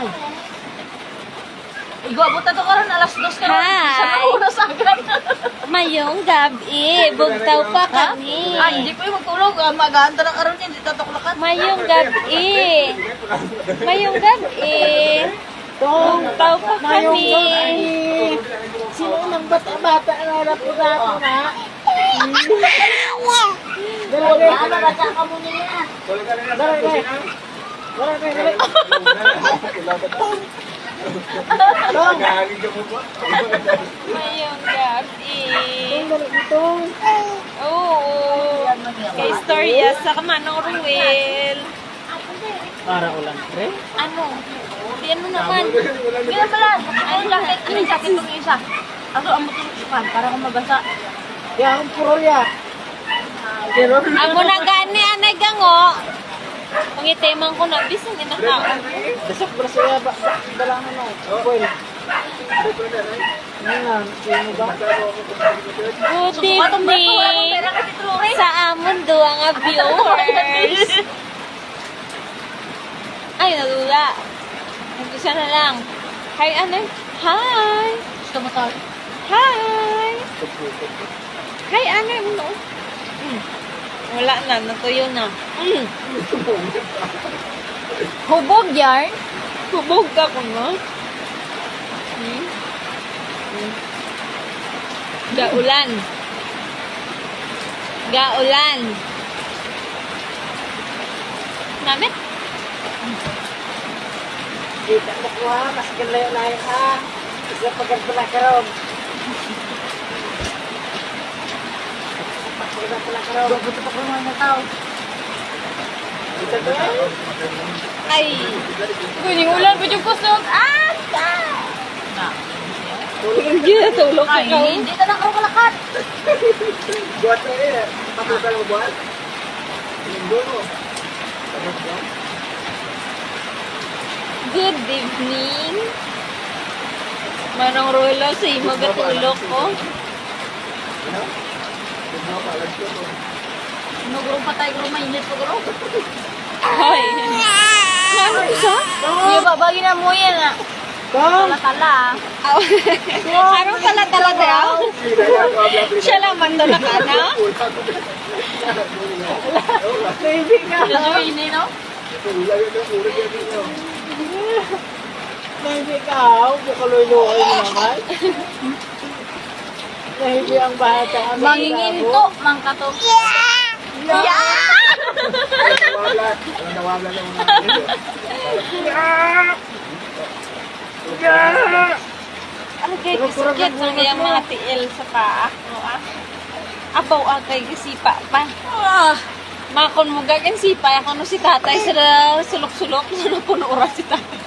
Ay. Igwa buta to karon alas 2 ka. Hi. Sa oras agad. Mayong gabi, bugtaw pa kami. Ay, hindi ko yung magtulog. Mag-aanda na karon hindi tatuklakan. Mayong gabi. Mayong gabi. Bugtaw pa kami. Sino nang bata-bata na rapura-pura? Dali, ano na ka mo niya? Dali. Mayong gabi. Ito. Oo. Kay Storya sa Manong Ruel. Para ulang pre. Ano? Di ano naman. Kaya pala, ano jacket? Ano yung jacket tong isa? Ako ang matulog pa para kung mabasa. Kaya ang puro ya. Pero Amo na gani anay gango. Pangiteman ko na bisan ni tao. dasok brasya ba dalangan na. Well. Ano sino ba? Good evening sa amon duwa nga viewers. Ay, nalula. Nag-isa na lang. Hi, ano? Hi! Gusto mo tayo? Hi! Hi, ano? No? Wala na, natuyo na. Hubog yarn? Hubog ka ko, no? Gaulan. Gaulan. Namit? Kita mo ko ha, mas galayo-layo ha. Isa pagkakala karon. Pagkakala karon. Buto pa ko mga tao. Ito to eh. Ay! Kuning ulan po yung kusog. Ah! Hindi na tulog ka Ay, ka. hindi na lang kalakat. Buat na eh. Patutan mo buat. Linggo mo. Good evening. Manong Rolo, sa imo gatulog ko. Nugurong patay ko mainit po guro. Hoy! Ano isa? Iyo ba bagi na mo yan ah. Tala-tala. Anong tala-tala daw? Siya lang man doon nakana? Baby ka. Medyo ini no? Baby ka. Bukaloy-loy mo naman. Baby ang bata. Manginginto, mangkato. Ano kay kisakit ng iyang mga tiil sa paa? Abaw kay kisipa pa. Makon mo gagan sipa, ako no si tatay sa sulok-sulok na puno oras si tatay.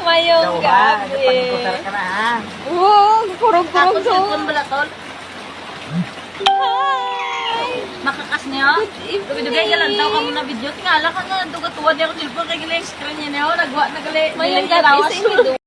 Mayong gabi. Oo, kurog-kurog Tapos to. cellphone bala tol. Hi! Makakas niya. Dugay ka lang daw ka muna video. Tingala ka na dugat tuwan niya ko cellphone kay gila yung screen niya niya. Nagwa na gali. Mayong gabi sa inyo.